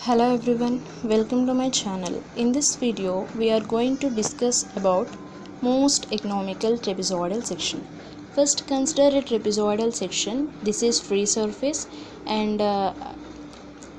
Hello everyone, welcome to my channel. In this video, we are going to discuss about most economical trapezoidal section. First, consider a trapezoidal section. This is free surface and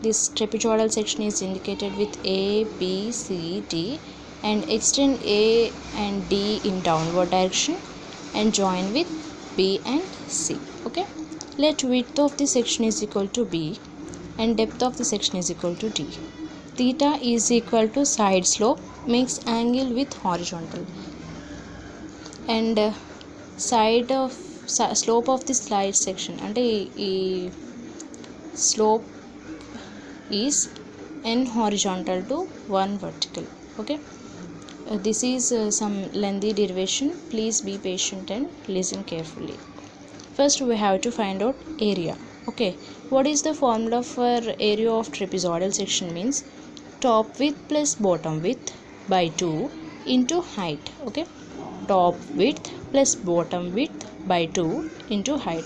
this trapezoidal section is indicated with A, B, C, D and extend A and D in downward direction and join with B and C. Okay, let width of the section is equal to B and depth of the section is equal to D. Theta is equal to side slope makes angle with horizontal and slope of the slide section and slope is n horizontal to 1 vertical. Okay, this is some lengthy derivation. Please be patient and listen carefully. First we have to find out area. Okay, what is the formula for area of trapezoidal section? Means top width plus bottom width by 2 into height. Okay, top width plus bottom width by 2 into height.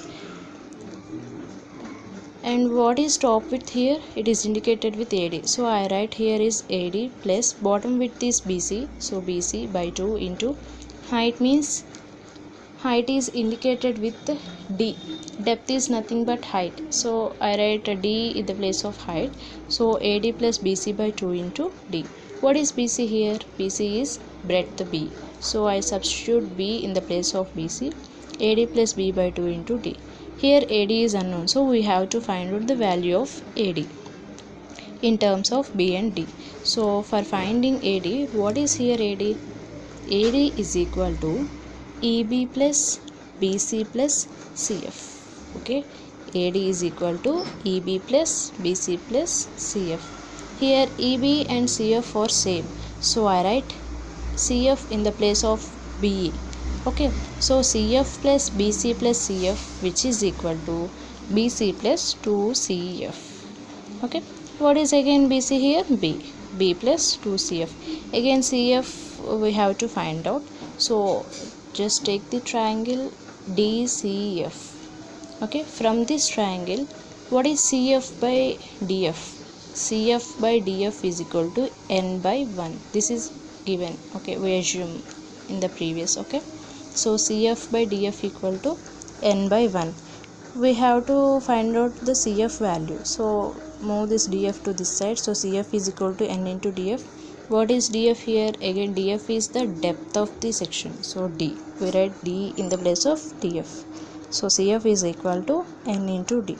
And what is top width here? It is indicated with AD, so I write here is AD plus bottom width is BC, so BC by 2 into height means height is indicated with D. Depth is nothing but height, so I write D in the place of height, so AD plus BC by 2 into D. What is BC here? BC is breadth B, so I substitute B in the place of BC. AD plus B by 2 into D. Here AD is unknown, so we have to find out the value of AD in terms of B and D. So for finding AD, what is here AD? AD is equal to EB plus BC plus CF. Okay, AD is equal to EB plus BC plus CF. Here EB and CF are same, so I write CF in the place of BE. Okay, so CF plus BC plus CF, which is equal to BC plus 2CF. Okay, what is again BC here? B plus 2CF. Again CF we have to find out, so just take the triangle DCF. Okay, from this triangle, what is CF by DF? CF by DF is equal to n by 1. This is given. Okay, we assume in the previous. Okay, so CF by DF equal to n by 1. We have to find out the CF value, so move this DF to this side, so CF is equal to n into DF. What is DF here? Again DF is the depth of the section, so D, we write D in the place of DF, so CF is equal to n into D.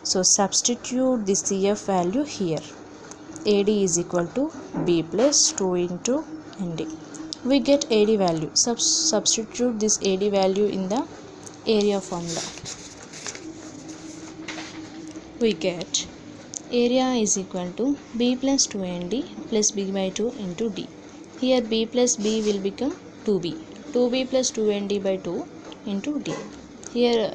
So substitute the CF value here. AD is equal to B plus 2 into ND. We get AD value. Substitute this AD value in the area formula. We get area is equal to B plus 2ND plus B by 2 into D. Here B plus B will become 2B. 2B plus 2ND by 2 into D. Here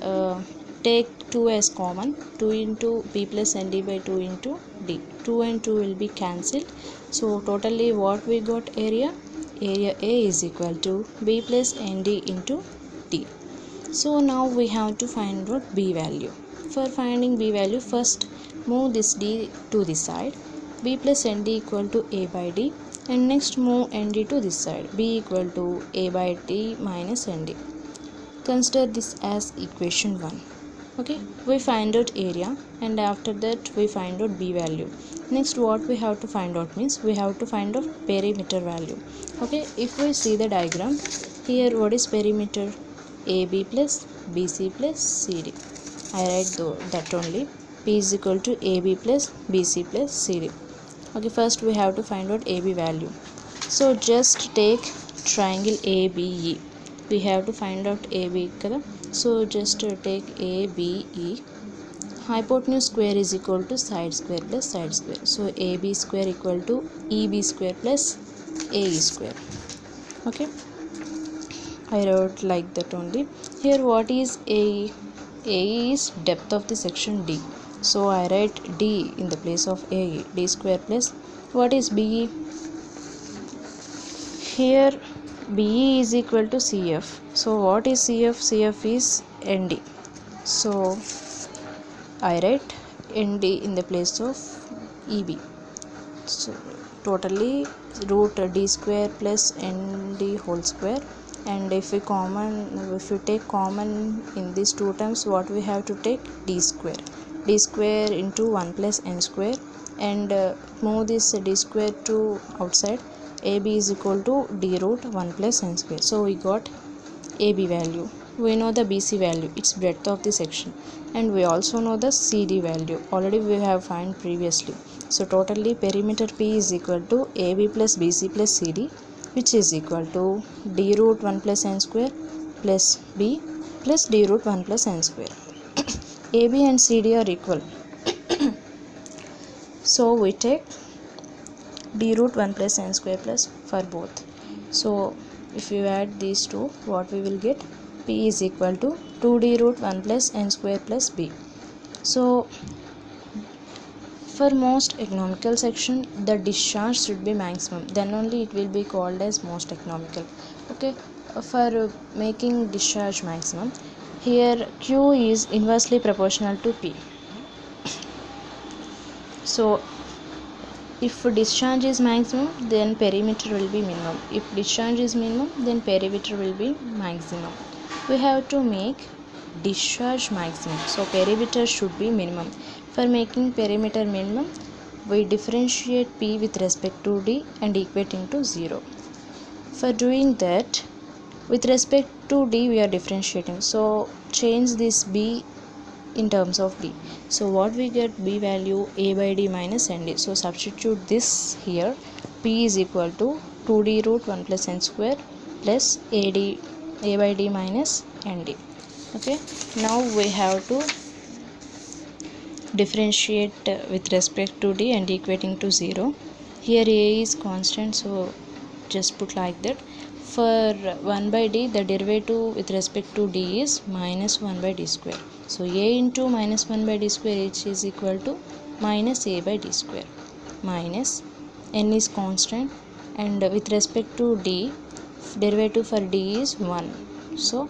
take 2 as common. 2 into B plus ND by 2 into D. 2 and 2 will be cancelled. So totally what we got area? Area A is equal to B plus ND into D. So now we have to find out B value. For finding B value, first move this D to this side. B plus ND equal to A by D, and next move ND to this side. B equal to A by D minus ND. Consider this as equation 1. Okay, we find out area and after that we find out B value. Next what we have to find out means we have to find out perimeter value. Okay, if we see the diagram here, what is perimeter? AB plus BC plus CD. I write that only. P is equal to AB plus BC plus CD. Okay, first we have to find out AB value. So just take triangle ABE. We have to find out AB kada. So just take ABE. Hypotenuse square is equal to side square plus side square. So AB square equal to EB square plus AE square. Okay, I wrote like that only. Here what is AE? AE is depth of the section D, so I write D in the place of AE. D square plus what is BE? Here BE is equal to CF, so what is CF? CF is ND, so I write ND in the place of EB. So totally root d square plus nd whole square, and if we take common in these two terms, what we have to take? D square into 1 plus n square, and move this d square to outside. AB is equal to d root 1 plus n square. So we got AB value. We know the BC value, its breadth of the section, and we also know the CD value. Already we have found previously. So totally perimeter P is equal to AB plus BC plus CD, which is equal to d root 1 plus n square plus B plus d root 1 plus n square. AB and CD are equal. So we take d root 1 plus n square plus for both. So if you add these two, what we will get? P is equal to 2d root 1 plus n square plus B. So for most economical section, the discharge should be maximum, then only it will be called as most economical. Okay, for making discharge maximum, here Q is inversely proportional to P. So if discharge is maximum, then perimeter will be minimum. If discharge is minimum, then perimeter will be maximum. We have to make discharge maximum, so perimeter should be minimum. For making perimeter minimum, we differentiate P with respect to D and equating to 0. For doing that, with respect to D we are differentiating, so change this B in terms of D. So what we get? B value A by D minus ND. So substitute this here. P is equal to 2d root 1 plus n square plus A by D minus ND. Okay, now we have to differentiate with respect to D and equating to 0. Here A is constant, so just put like that. For 1 by D, the derivative with respect to D is minus 1 by D square. So A into minus 1 by D square, which is equal to minus A by D square, minus N is constant, and with respect to D, derivative for D is 1. So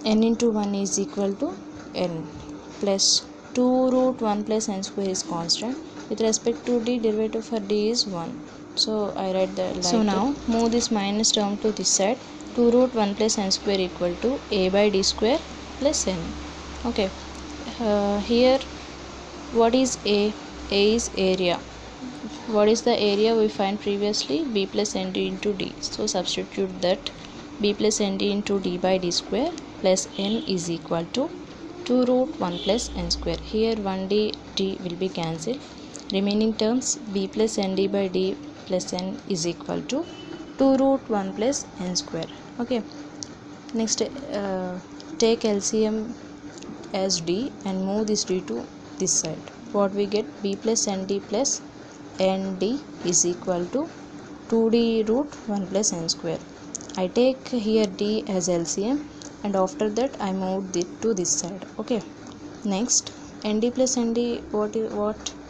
N into 1 is equal to N, plus 2 root 1 plus n square is constant. With respect to D, derivative for D is 1. So I write that like so now that. Move this minus term to this side. 2 root 1 plus n square equal to A by D square plus n. Okay, here what is A? A is area. What is the area we find previously? B plus nd into D. So substitute that. B plus nd into D by D square plus n is equal to 2 root 1 plus n square. Here 1d d will be cancelled. Remaining terms B plus nd by D plus n is equal to 2 root 1 plus n square. Okay, next take LCM as D and move this D to this side. What we get? B plus nd plus nd is equal to 2d root 1 plus n square. I take here D as LCM, and after that I moved it to this side. Okay, next nd plus nd, what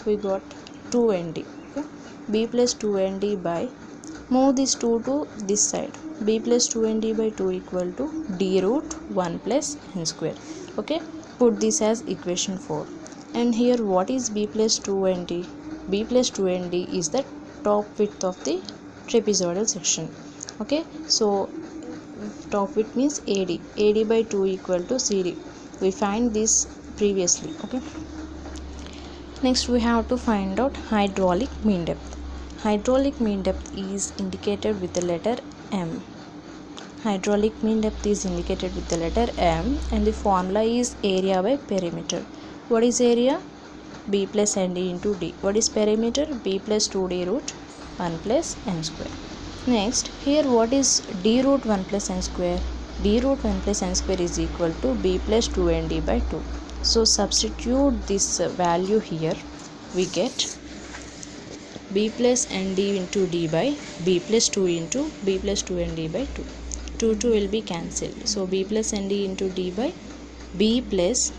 we got? 2nd. Okay, B plus 2nd by, move this 2 to this side. B plus 2nd by 2 equal to d root 1 plus n square. Okay, put this as equation 4. And here what is B plus 2nd? B plus 2nd is the top width of the trapezoidal section. Okay, so top width means AD. AD by 2 equal to CD. We find this previously. Okay, next we have to find out hydraulic mean depth. Hydraulic mean depth is indicated with the letter M. Hydraulic mean depth is indicated with the letter M, and the formula is area by perimeter. What is area? B plus nd into D. What is perimeter? B plus 2d root 1 plus n square. Next, here what is d root 1 plus n square? D root 1 plus n square is equal to B plus 2nd by 2. So substitute this value here. We get B plus nd into D by B plus 2 into B plus 2nd by 2. 2 will be cancelled. So B plus nd into D by B plus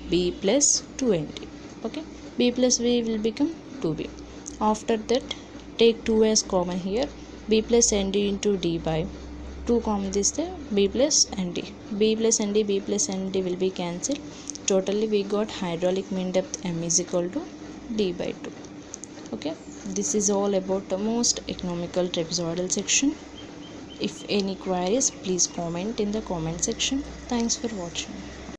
2nd. Okay, B plus B will become 2B. After that, take 2 as common here. B plus nd into D by 2 common this there, B plus nd. B plus nd, B plus nd will be cancelled. Totally we got hydraulic mean depth M is equal to D by 2. Okay, this is all about the most economical trapezoidal section. If any queries, please comment in the comment section. Thanks for watching.